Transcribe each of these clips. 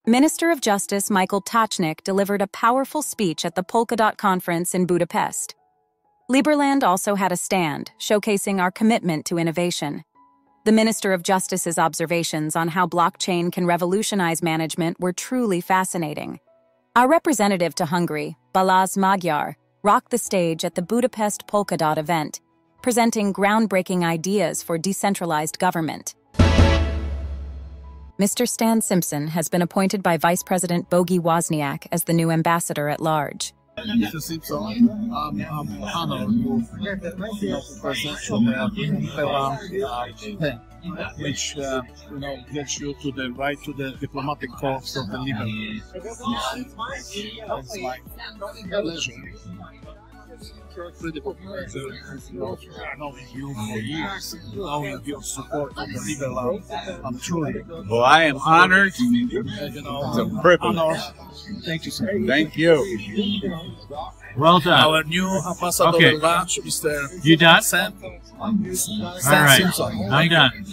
Minister of Justice Michael Tocznik delivered a powerful speech at the Polkadot Conference in Budapest. Liberland also had a stand, showcasing our commitment to innovation. The Minister of Justice's observations on how blockchain can revolutionize management were truly fascinating. Our representative to Hungary, Balázs Magyar, rocked the stage at the Budapest Polkadot event, presenting groundbreaking ideas for decentralized government. Mr. Stan Simpson has been appointed by Vice President Bogi Wozniak as the new ambassador at large. Mr. Simpson, I'm honored to present which gets you to the right to the diplomatic corps of the Liberland. It's my pleasure. Incredible pleasure knowing you for years, knowing your support of the Liberland. I'm truly. Well, I am honored. It's a privilege. Thank you, sir. Thank you. Well done. Our new ambassador at large, Mr. You done? Stan All right. Simpson. I'm done.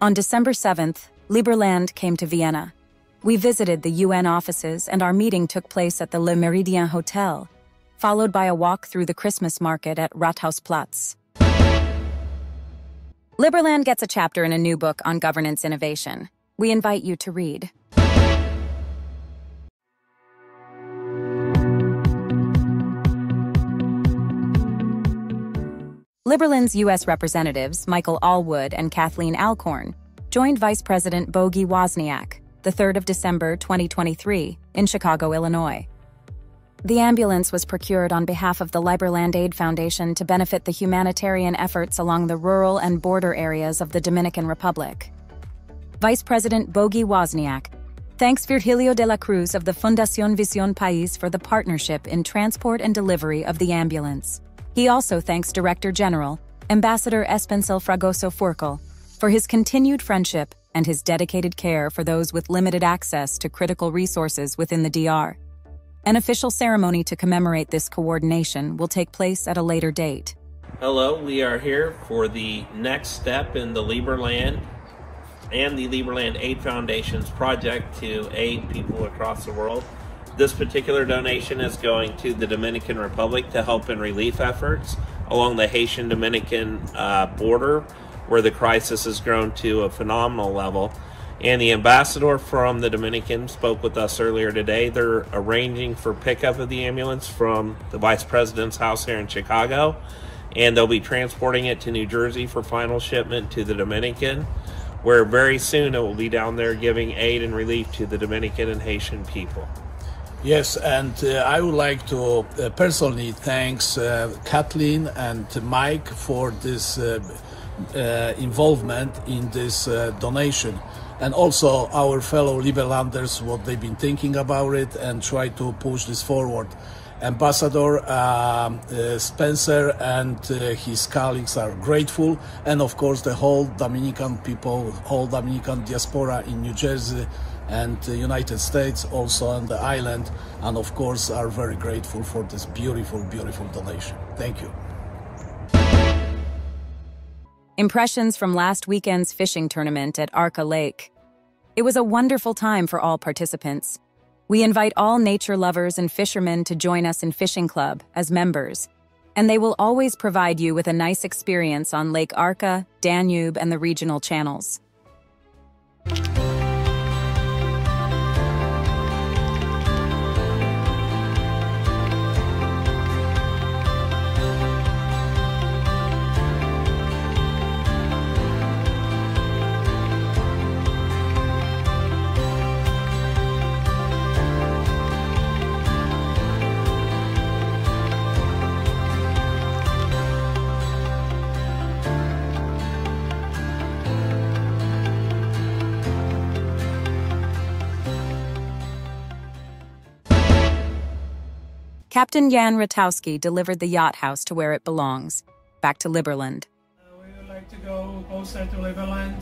On December 7th, Liberland came to Vienna. We visited the UN offices and our meeting took place at the Le Méridien Hotel, followed by a walk through the Christmas market at Rathausplatz. Liberland gets a chapter in a new book on governance innovation. We invite you to read. Liberland's U.S. representatives, Michael Allwood and Kathleen Alcorn, joined Vice President Bogi Wozniak, the 3rd of December 2023, in Chicago, Illinois. The ambulance was procured on behalf of the Liberland Aid Foundation to benefit the humanitarian efforts along the rural and border areas of the Dominican Republic. Vice President Bogi Wozniak thanks Virgilio de la Cruz of the Fundación Visión País for the partnership in transport and delivery of the ambulance. He also thanks Director General, Ambassador Espencil Fragoso Furcal, for his continued friendship and his dedicated care for those with limited access to critical resources within the DR. An official ceremony to commemorate this coordination will take place at a later date. Hello, we are here for the next step in the Liberland and the Liberland Aid Foundation's project to aid people across the world. This particular donation is going to the Dominican Republic to help in relief efforts along the Haitian-Dominican border, where the crisis has grown to a phenomenal level. And the ambassador from the Dominican spoke with us earlier today. They're arranging for pickup of the ambulance from the Vice President's house here in Chicago, and they'll be transporting it to New Jersey for final shipment to the Dominican, where very soon it will be down there giving aid and relief to the Dominican and Haitian people. Yes, and I would like to personally thank Kathleen and Mike for this involvement in this donation, and also our fellow Liberlanders, what they've been thinking about it and try to push this forward. Ambassador Spencer and his colleagues are grateful, and of course the whole Dominican people, whole Dominican diaspora in New Jersey and the United States, also on the island, and of course are very grateful for this beautiful, beautiful donation. Thank you. Impressions from last weekend's fishing tournament at Arca Lake. It was a wonderful time for all participants. We invite all nature lovers and fishermen to join us in Fishing Club as members, and they will always provide you with a nice experience on Lake Arca, Danube, and the regional channels. Captain Jan Ratowski delivered the Yacht House to where it belongs, back to Liberland. We would like to go closer to Liberland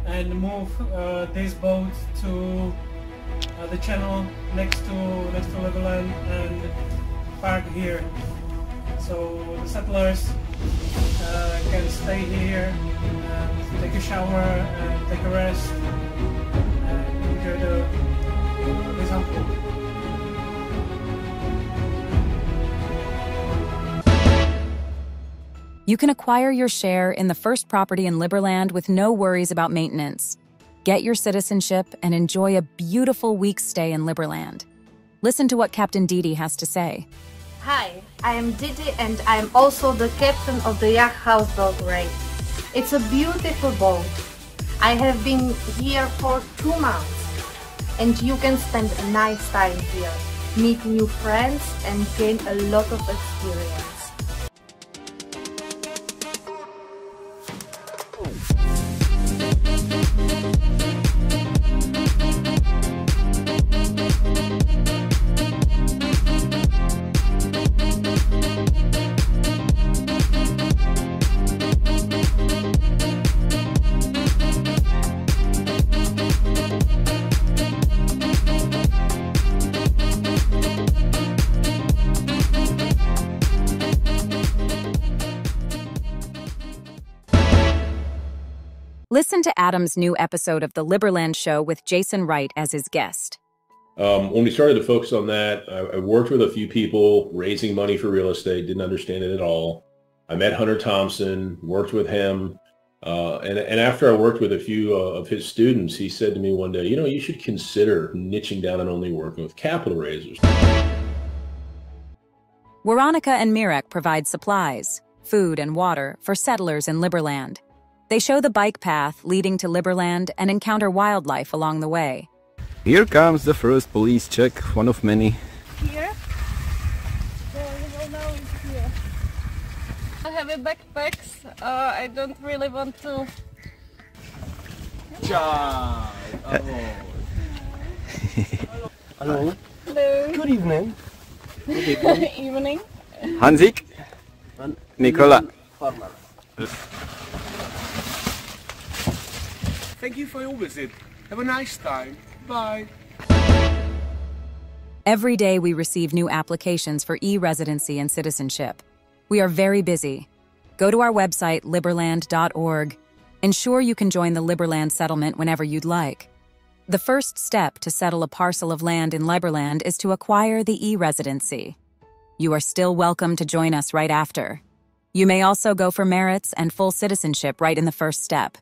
and move this boat to the channel next to Liberland and park here. So the settlers can stay here and take a shower and take a rest. And enjoy the example. You can acquire your share in the first property in Liberland with no worries about maintenance. Get your citizenship and enjoy a beautiful week's stay in Liberland. Listen to what Captain Didi has to say. Hi, I am Didi and I am also the captain of the Yacht House dog race. It's a beautiful boat. I have been here for 2 months and you can spend a nice time here, meet new friends and gain a lot of experience. Listen to Adam's new episode of The Liberland Show with Jason Wright as his guest. When we started to focus on that, I worked with a few people raising money for real estate, didn't understand it at all. I met Hunter Thompson, worked with him. And after I worked with a few of his students, he said to me one day, you should consider niching down and only working with capital raisers. Veronica and Mirek provide supplies, food, and water for settlers in Liberland. They show the bike path leading to Liberland and encounter wildlife along the way. Here comes the first police check, one of many. Here? Here. I have a backpacks. I don't really want to. Ciao. Hello. Hello. Good evening. Good evening. Hansik, Nicolás. Thank you for your visit. Have a nice time. Bye. Every day we receive new applications for e-residency and citizenship. We are very busy. Go to our website, liberland.org. Ensure you can join the Liberland settlement whenever you'd like. The first step to settle a parcel of land in Liberland is to acquire the e-residency. You are still welcome to join us right after. You may also go for merits and full citizenship right in the first step.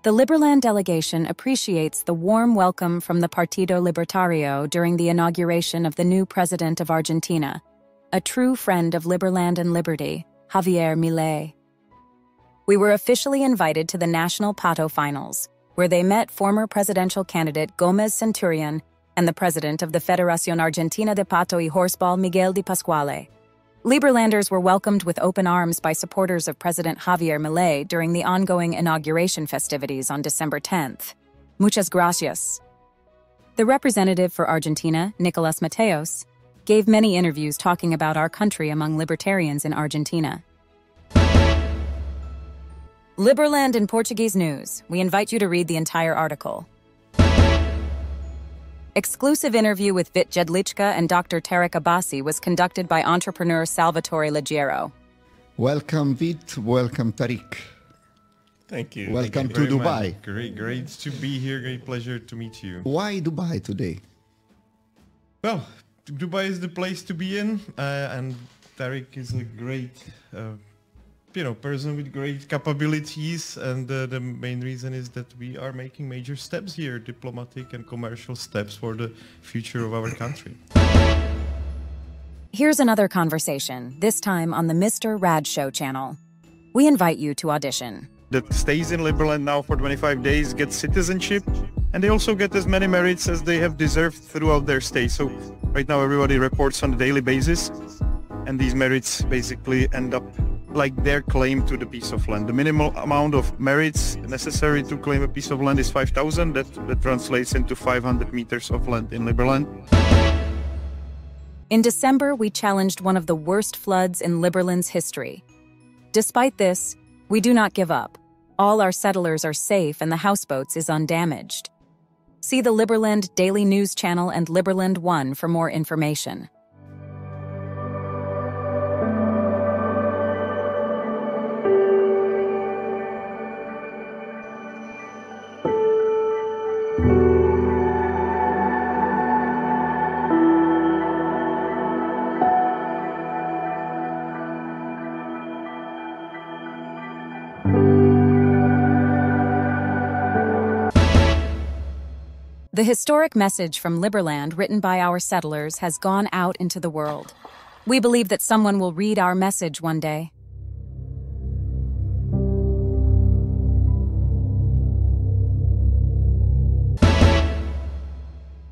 The Liberland delegation appreciates the warm welcome from the Partido Libertario during the inauguration of the new president of Argentina, a true friend of Liberland and liberty, Javier Milei. We were officially invited to the National Pato Finals, where they met former presidential candidate Gómez Centurion and the president of the Federación Argentina de Pato y Horseball, Miguel de Pasquale. Liberlanders were welcomed with open arms by supporters of President Javier Milei during the ongoing inauguration festivities on December 10th. Muchas gracias. The representative for Argentina, Nicolás Mateos, gave many interviews talking about our country among libertarians in Argentina. Liberland in Portuguese news. We invite you to read the entire article. Exclusive interview with Vit Jedlička and Dr. Tarek Abbasi was conducted by entrepreneur Salvatore Leggiero. Welcome, Vit. Welcome, Tariq. Thank you. Welcome Thank you to very Dubai. Much. Great to be here. Great pleasure to meet you. Why Dubai today? Well, Dubai is the place to be in, and Tariq is a great, person with great capabilities, and the main reason is that we are making major steps here, diplomatic and commercial steps for the future of our country. Here's another conversation, this time on the Mr. Rad Show channel. We invite you to audition. That stays in Liberland now for 25 days gets citizenship, and they also get as many merits as they have deserved throughout their stay. So right now everybody reports on a daily basis, and these merits basically end up like their claim to the piece of land. The minimal amount of merits necessary to claim a piece of land is 5,000. That translates into 500 meters of land in Liberland. In December, we challenged one of the worst floods in Liberland's history. Despite this, we do not give up. All our settlers are safe and the houseboats is undamaged. See the Liberland Daily News Channel and Liberland 1 for more information. The historic message from Liberland written by our settlers has gone out into the world. We believe that someone will read our message one day.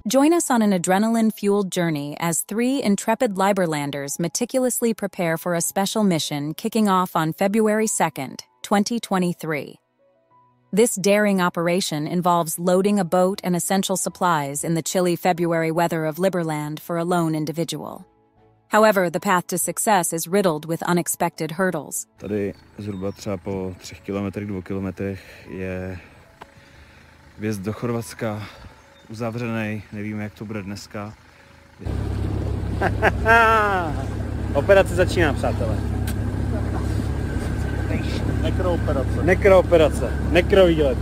Join us on an adrenaline-fueled journey as 3 intrepid Liberlanders meticulously prepare for a special mission kicking off on February 2nd, 2023. This daring operation involves loading a boat and essential supplies in the chilly February weather of Liberland for a lone individual. However, the path to success is riddled with unexpected hurdles. Tady zhruba třeba po 3 kilometrech, 2 kilometrech je vjezd do Chorvatska uzavřený, nevíme, jak to bude dneska. Operace začíná, přátelé. Nekrooperace. Nekrooperace. Nekrovýlet.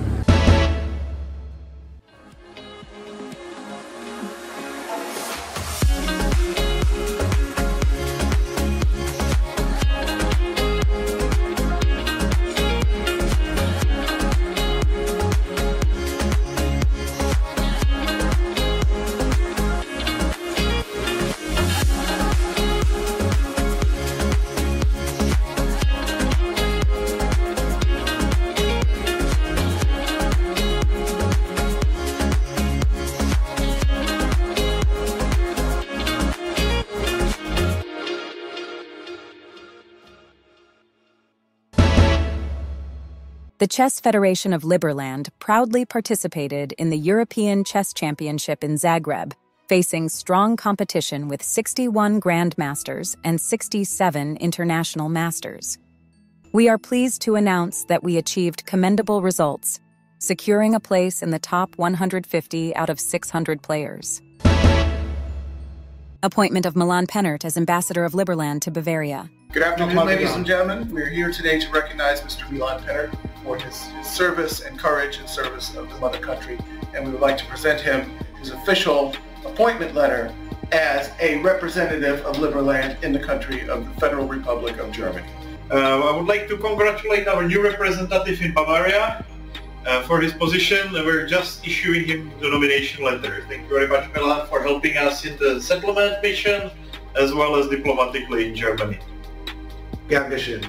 The Chess Federation of Liberland proudly participated in the European Chess Championship in Zagreb, facing strong competition with 61 grandmasters and 67 international masters. We are pleased to announce that we achieved commendable results, securing a place in the top 150 out of 600 players. Appointment of Milan Pennert as Ambassador of Liberland to Bavaria. Good afternoon, ladies and gentlemen. We're here today to recognize Mr. Milan Pennert for his service and courage in service of the mother country, and we would like to present him his official appointment letter as a representative of Liberland in the country of the Federal Republic of Germany. I would like to congratulate our new representative in Bavaria for his position. We're just issuing him the nomination letter. Thank you very much, Milan, for helping us in the settlement mission as well as diplomatically in Germany. Dankeschön.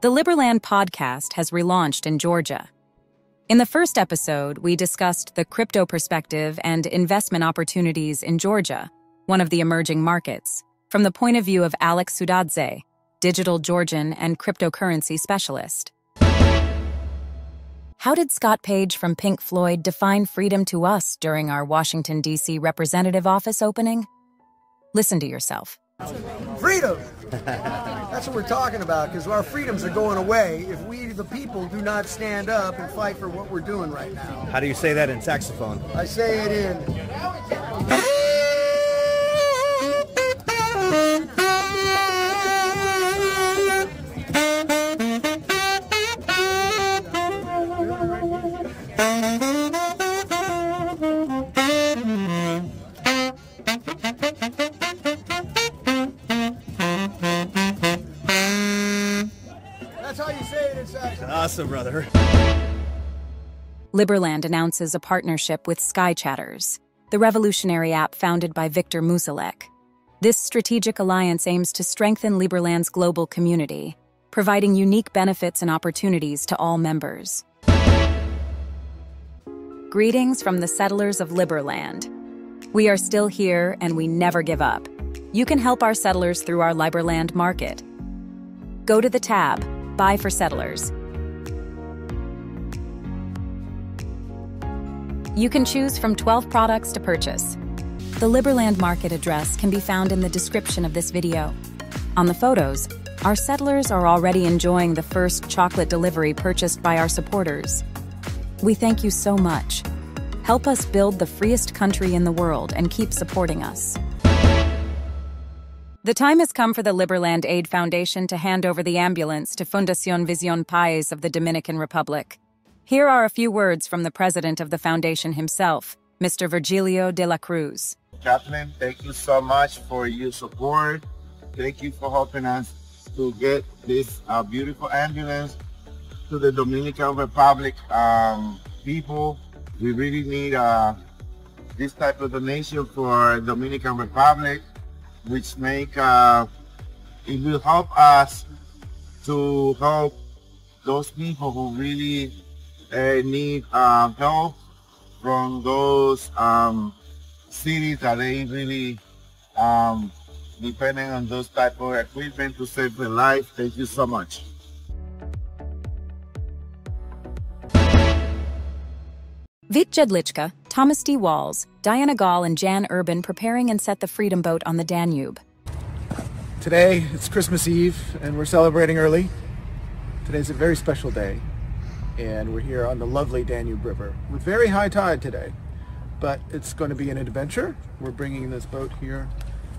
The Liberland podcast has relaunched in Georgia. In the first episode, we discussed the crypto perspective and investment opportunities in Georgia, one of the emerging markets, from the point of view of Alex Sudadze, digital Georgian and cryptocurrency specialist. How did Scott Page from Pink Floyd define freedom to us during our Washington, D.C. representative office opening? Listen to yourself. Freedom! That's what we're talking about, because our freedoms are going away if we, the people, do not stand up and fight for what we're doing right now. How do you say that in saxophone? I say it in... Awesome, brother. Liberland announces a partnership with Sky Chatters, the revolutionary app founded by Viktor Musilek. This strategic alliance aims to strengthen Liberland's global community, providing unique benefits and opportunities to all members. Greetings from the settlers of Liberland. We are still here and we never give up. You can help our settlers through our Liberland market. Go to the tab, Buy for Settlers. You can choose from 12 products to purchase. The Liberland market address can be found in the description of this video. On the photos, our settlers are already enjoying the first chocolate delivery purchased by our supporters. We thank you so much. Help us build the freest country in the world and keep supporting us. The time has come for the Liberland Aid Foundation to hand over the ambulance to Fundación Visión País of the Dominican Republic. Here are a few words from the president of the foundation himself, Mr. Virgilio de la Cruz. Kathleen, thank you so much for your support. Thank you for helping us to get this beautiful ambulance to the Dominican Republic people. We really need this type of donation for Dominican Republic, which it will help us to help those people who really need help from those cities that they really depending on those type of equipment to save their life. Thank you so much. Vít Jedlička, Thomas D. Walls, Diana Gall, and Jan Urban preparing and set the Freedom Boat on the Danube. Today, it's Christmas Eve, and we're celebrating early. Today's a very special day, and we're here on the lovely Danube River with very high tide today. But it's going to be an adventure. We're bringing this boat here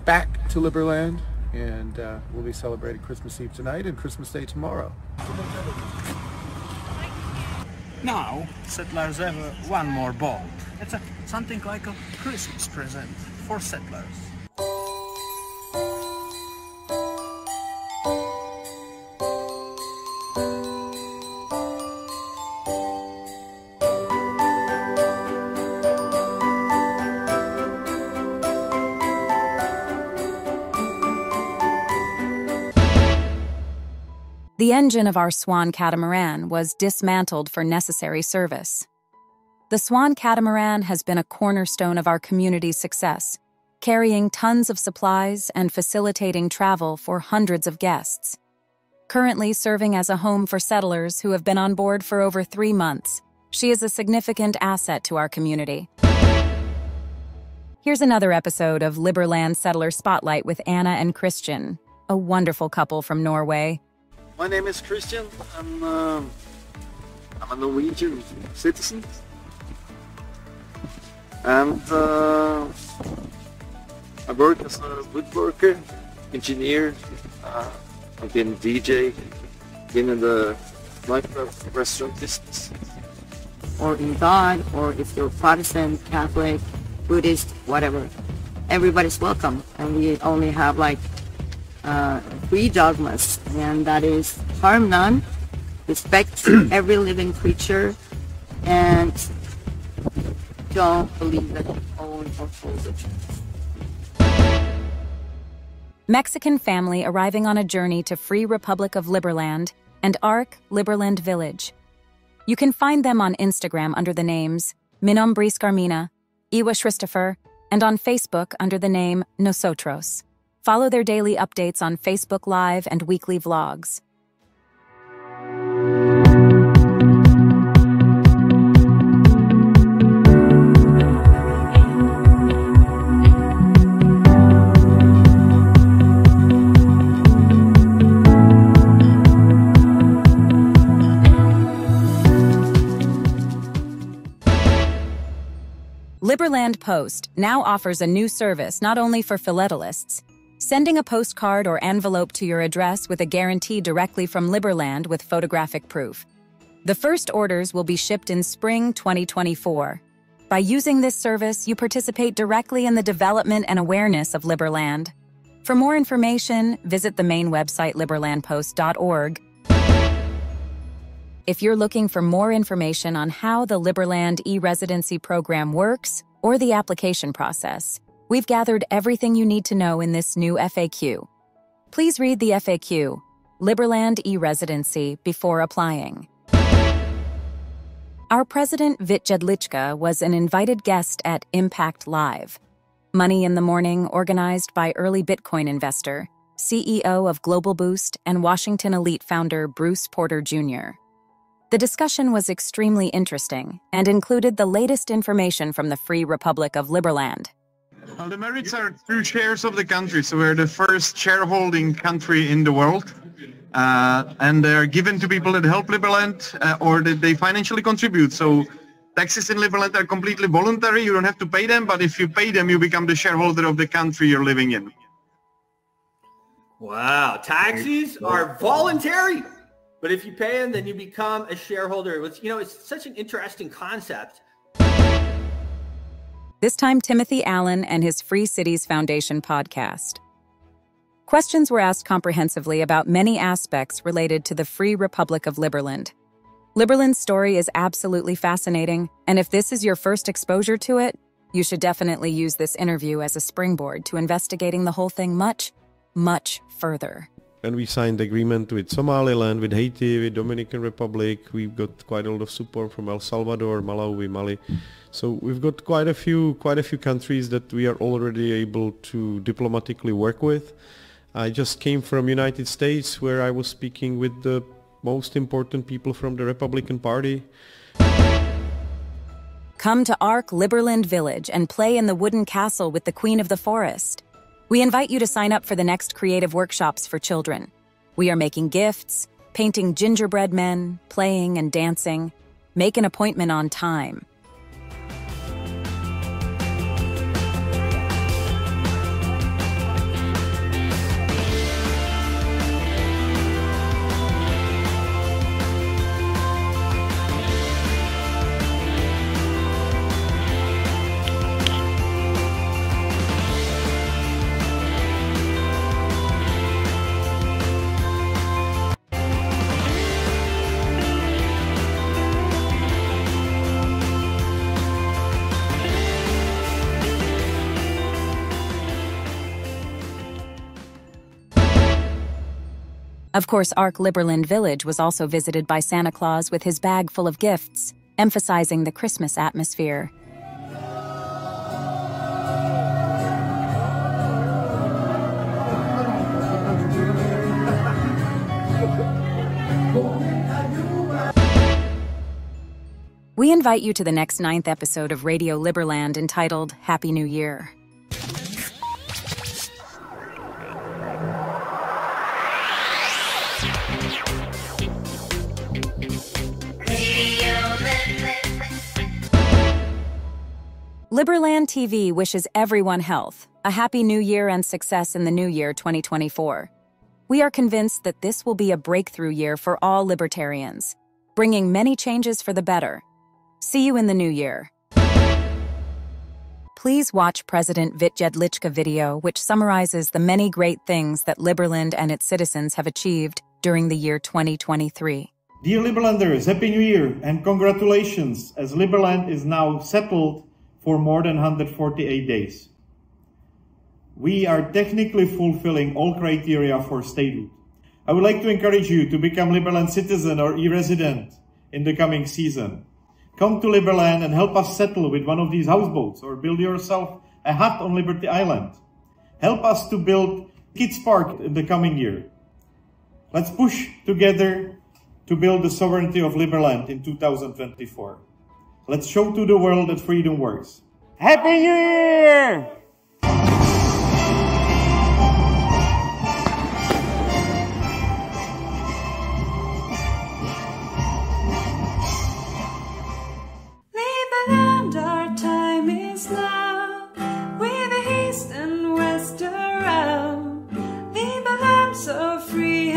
back to Liberland, and we'll be celebrating Christmas Eve tonight and Christmas Day tomorrow. Now, settlers have one more boat. It's something like a Christmas present for settlers. The engine of our Swan catamaran was dismantled for necessary service. The Swan catamaran has been a cornerstone of our community's success, carrying tons of supplies and facilitating travel for hundreds of guests. Currently serving as a home for settlers who have been on board for over 3 months, she is a significant asset to our community. Here's another episode of Liberland Settler Spotlight with Anna and Christian, a wonderful couple from Norway. My name is Christian. I'm a Norwegian citizen, and I work as a woodworker, engineer. I've been DJ, been in the nightclub restaurant business. Or in God, or if you're Protestant, Catholic, Buddhist, whatever, everybody's welcome. And we only have like 3 dogmas, and that is harm none, respect every living creature, and don't believe that you own or hold it. Mexican family arriving on a journey to Free Republic of Liberland and ARC Liberland Village. You can find them on Instagram under the names Minombris Carmina, Iwa Christopher, and on Facebook under the name Nosotros. Follow their daily updates on Facebook Live and weekly vlogs. Liberland Post now offers a new service not only for philatelists, sending a postcard or envelope to your address with a guarantee directly from Liberland with photographic proof. The first orders will be shipped in spring 2024. By using this service, you participate directly in the development and awareness of Liberland. For more information, visit the main website liberlandpost.org. If you're looking for more information on how the Liberland e-residency program works or the application process, we've gathered everything you need to know in this new FAQ. Please read the FAQ, Liberland e-residency, before applying. Our president, Vít Jedlička, was an invited guest at Impact Live, Money in the Morning, organized by early Bitcoin investor, CEO of Global Boost, and Washington Elite founder Bruce Porter Jr. The discussion was extremely interesting and included the latest information from the Free Republic of Liberland. Well, the merits are 2 shares of the country, so we're the first shareholding country in the world. And they're given to people that help Liberland or that they financially contribute. So taxes in Liberland are completely voluntary. You don't have to pay them, but if you pay them, you become the shareholder of the country you're living in. Wow, taxes are voluntary, but if you pay them, then you become a shareholder. It's such an interesting concept. This time, Timothy Allen and his Free Cities Foundation podcast. Questions were asked comprehensively about many aspects related to the Free Republic of Liberland. Liberland's story is absolutely fascinating, and if this is your first exposure to it, you should definitely use this interview as a springboard to investigating the whole thing much, much further. And we signed agreement with Somaliland, with Haiti, with Dominican Republic. We've got quite a lot of support from El Salvador, Malawi, Mali. So we've got quite a few countries that we are already able to diplomatically work with. I just came from United States, where I was speaking with the most important people from the Republican Party. Come to Ark Liberland Village and play in the wooden castle with the Queen of the Forest. We invite you to sign up for the next creative workshops for children. We are making gifts, painting gingerbread men, playing and dancing. Make an appointment on time. Of course, Ark Liberland Village was also visited by Santa Claus with his bag full of gifts, emphasizing the Christmas atmosphere. We invite you to the next 9th episode of Radio Liberland entitled Happy New Year. Liberland TV wishes everyone health, a happy new year and success in the new year 2024. We are convinced that this will be a breakthrough year for all libertarians, bringing many changes for the better. See you in the new year. Please watch President Jedlička video, which summarizes the many great things that Liberland and its citizens have achieved during the year 2023. Dear Liberlanders, Happy New Year and congratulations, as Liberland is now settled for more than 148 days. We are technically fulfilling all criteria for statehood. I would like to encourage you to become Liberland citizen or e-resident in the coming season. Come to Liberland and help us settle with one of these houseboats or build yourself a hut on Liberty Island. Help us to build Kids Park in the coming year. Let's push together to build the sovereignty of Liberland in 2024. Let's show to the world that freedom works. Happy New Year! Liberland, our time is now, with the east and west around. Liberland so free.